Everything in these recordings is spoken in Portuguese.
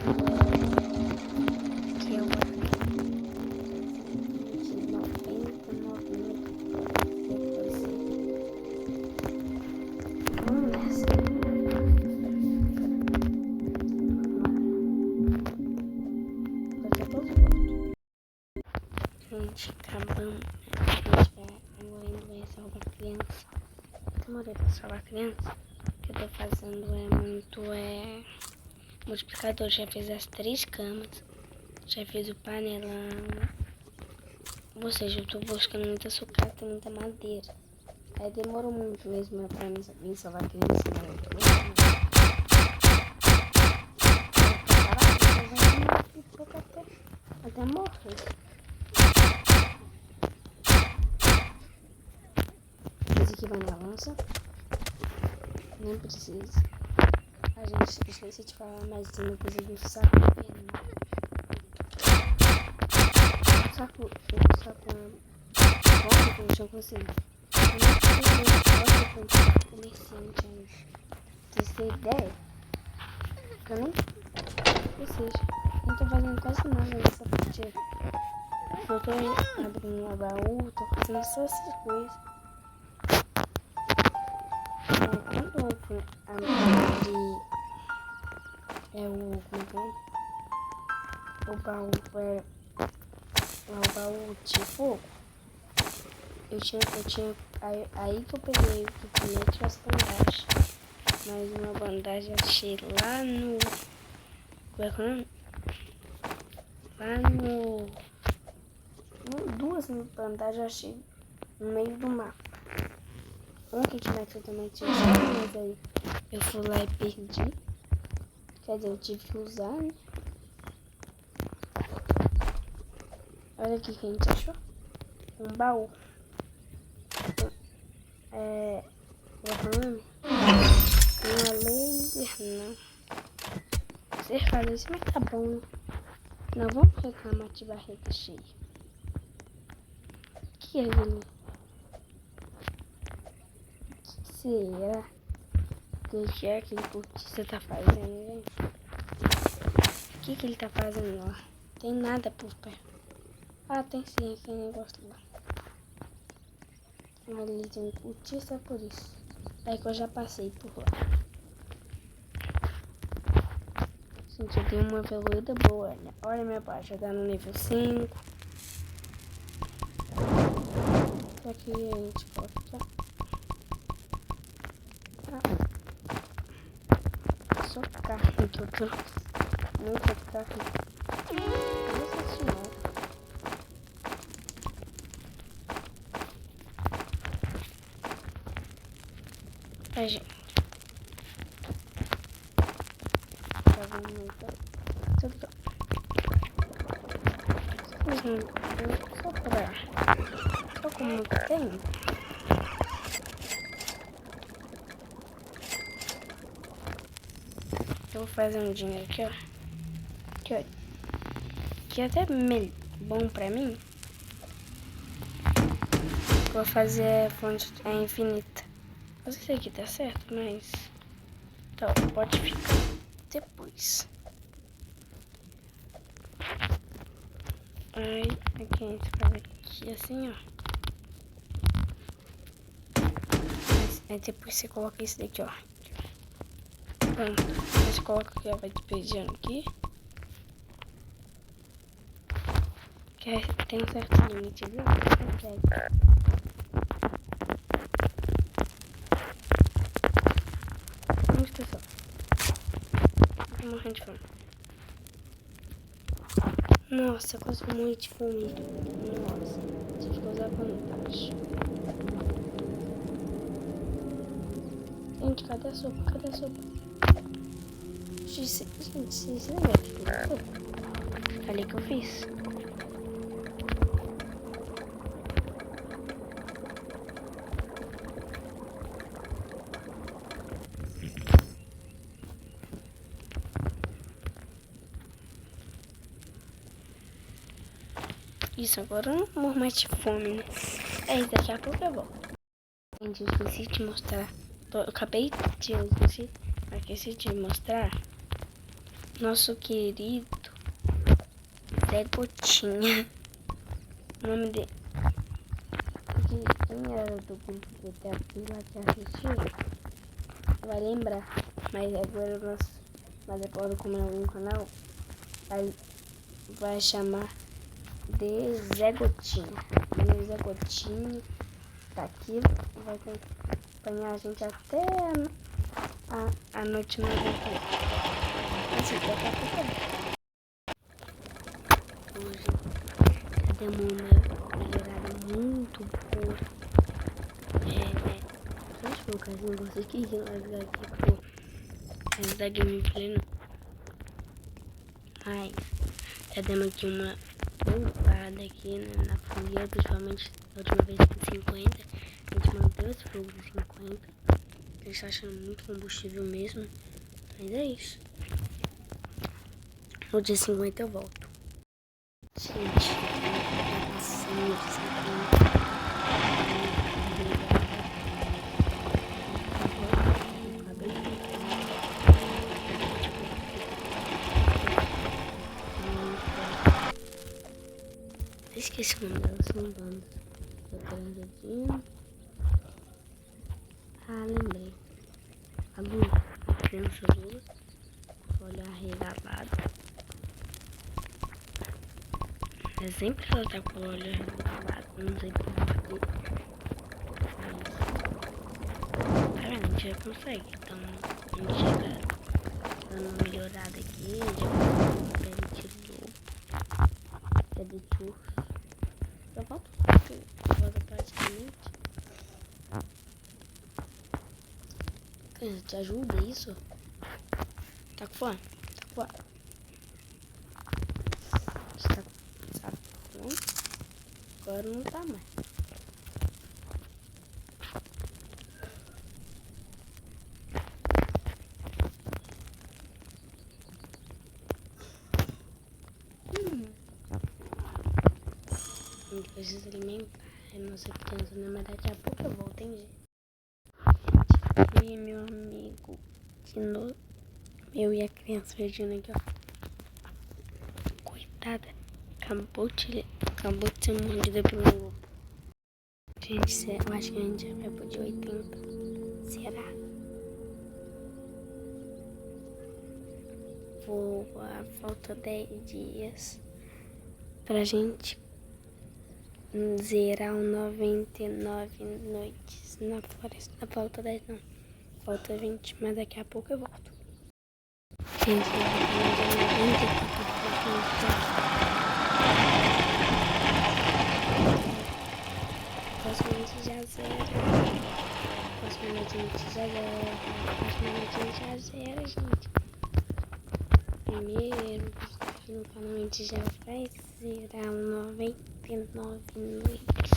Que é o 99 minutos. Depois vamos nessa. Daqui a pouco eu volto. Gente, acabamos. A gente vai salvar a criança. Demorei pra salvar a criança. O que eu tô fazendo multiplicador. Já fiz as 3 camas. Já fiz o panelão. Ou seja, eu tô buscando muita sucata e muita madeira. Aí demorou muito mesmo pra mim salvar a criança. Até morrer. Esse aqui vai na lança. Nem precisa. A gente esqueci de falar, mas não precisa do saco. O saco bom que eu já consigo. Eu não preciso de comerciante ainda. Vocês têm ideia? Eu nem preciso. Não tô fazendo quase nada nessa partida. Eu tô abrindo o baú, tô fazendo só essas coisas. Quando eu abri o baú de fogo, eu tinha aí que eu peguei o que tinha as bandagens. Mas uma bandagem achei lá no... Como é que é o nome? Lá no... Duas bandagens achei no meio do mapa. Um que tinha que eu também tinha usado, mas aí eu fui lá e perdi. Quer dizer, eu tive que usar, né? Olha aqui que a gente achou. Um baú. Uma laser, não. Você faz isso, mas tá bom, né? Não vamos reclamar de barriga cheia. O que é ele? O que será? O que é que aquele cortiça tá fazendo, gente? O que ele tá fazendo lá? Tem nada por perto. Ah, tem sim, aquele negócio lá. Ali tem um cortiça, por isso. É que eu já passei por lá. Gente, eu tenho uma evoluída boa, né? Olha minha parte, já tá no nível 5. Aqui a gente pode ficar. Só carne que eu trouxe. Muita carne. Nossa senhora. Gente. Tá vendo muito? Só como tem. Eu vou fazer um dinheiro aqui, ó. Aqui, ó. Que é até bom pra mim. Vou fazer a fonte infinita. Não sei se aqui tá certo, mas... Então, pode ficar depois. Aí, aqui a gente faz aqui assim, ó. Aí depois você coloca isso daqui, ó. Pronto. Você coloca aqui, ó, vai despejando aqui. Que tem um certo limite, viu? Vamos pessoal. Tô morrendo de fome. Nossa, quase muito de fome. Nossa, tive que usar vantagem. Gente, cadê a sopa? Cadê a sopa? Gente, vocês lembram que eu fiz sopa? Ali que eu fiz. Isso, agora eu não morro mais de fome, né? Daqui a pouco eu volto. Gente, eu esqueci de mostrar. Eu esqueci de mostrar nosso querido Zé Gotinha. O nome dele. Quem era do grupo GTA lá que assistiu vai lembrar. Mas agora como é um canal, vai chamar de Zé Gotinha. E o Zé Gotinha tá aqui, vai acompanhar a gente até a noite 98. Esse daqui a pouco hoje já deu uma melhorada muito boa. Deixa eu colocar assim, vocês que iam largar aqui pro resto da gameplay não. Mas já demos aqui uma poupada aqui, né, na fogueira, principalmente da última vez em 50. A gente manteve esse fogo em 50. A gente tá achando muito combustível mesmo. Mas é isso. No dia 50 eu volto. Gente, tá passando de 50. Esqueci o nome delas, são bandas. Transadinho. Lembrei. A Lula, a criança Lula. Olhar regalado. É sempre ela tá com o olho regalado. Não sei porquê. Tá vendo? A gente já consegue. Então, a gente já tá dando uma melhorada aqui. Já permitiu. Já deixou. Só falta praticamente. Te ajuda isso? Tá com fome? Tá com fome? Tá com fome? Agora não tá mais. A gente precisa alimentar a nossa criança, né? Mas daqui a pouco eu volto, hein, gente? E meu amigo de novo. Eu e a criança Regina aqui, ó. Coitada. Acabou de ser mordida pelo lobo. Gente, eu acho que a gente já vai pro dia 80. Será? Falta 10 dias pra gente zerar o 99 noites na floresta. Não falta 10 não. Falta 20, mas daqui a pouco eu volto. Gente, Próximamente já zera. Próximamente a gente já zera. Próximamente a gente já zera, gente. Primeiro, no canal a gente já vai zerar 99 noites.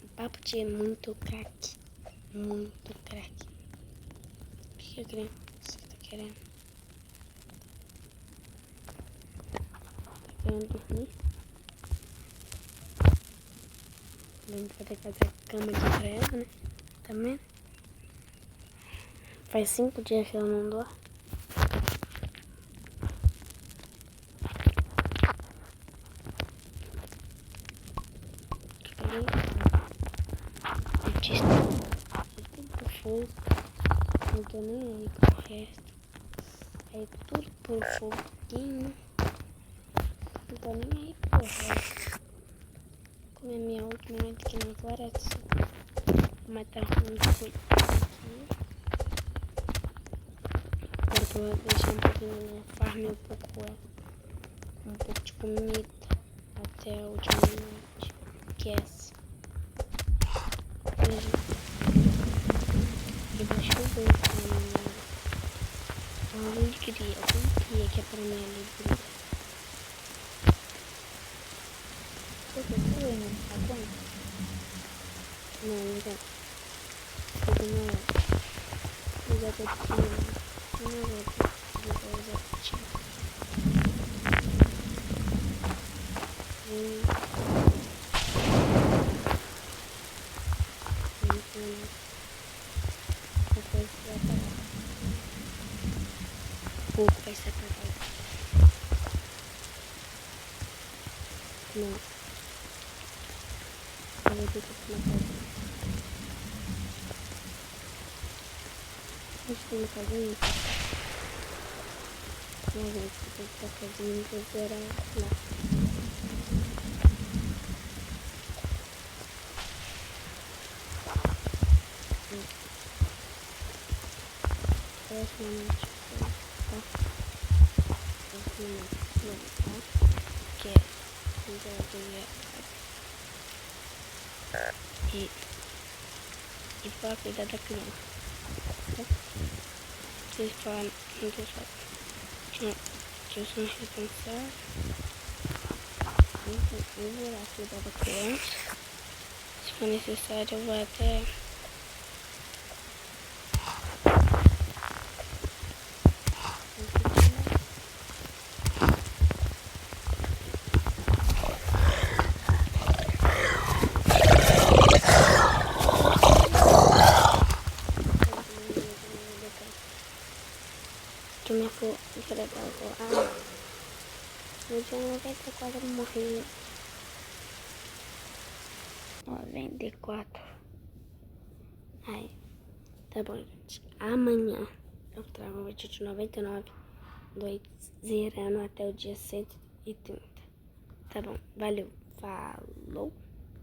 O papo de muito craque. Muito craque. O que eu quero? Você tá querendo? Tá querendo dormir? A gente vai ter que fazer a cama de treva, né? Tá vendo? Faz 5 dias que eu não dou. Fogo, não tô nem aí pro resto. É tudo por foguinho. Não tô nem aí pro resto. Como é minha última noite aqui na floresta. Vou matar um coelho aqui. Agora que eu vou deixar um pouquinho na farm e um pouco de comida até a última noite. Que é essa. E vai chover alegria, confia que é pra minha alegria. Você tá vendo? Tá bom? Não, já. Eu já tô tirando. Eu já tô tirando. Esse é perfeito. Não. Eu vou ter que matar. Acho que eu vou fazer isso. Não, gente, eu tô fazendo pra zerar lá. Próximamente, tá? Próximamente, tá? Que é e para cuidar da criança, tá? Vocês falam, não vocês falam que eu sou responsável, eu vou lá cuidar da criança. Se for necessário, eu vou até que minha avó, que era da avó, no dia 94 eu morri. 94. Ai, tá bom, gente. Amanhã eu trago um vídeo de 99, zerando até o dia 130. Tá bom, valeu, falou.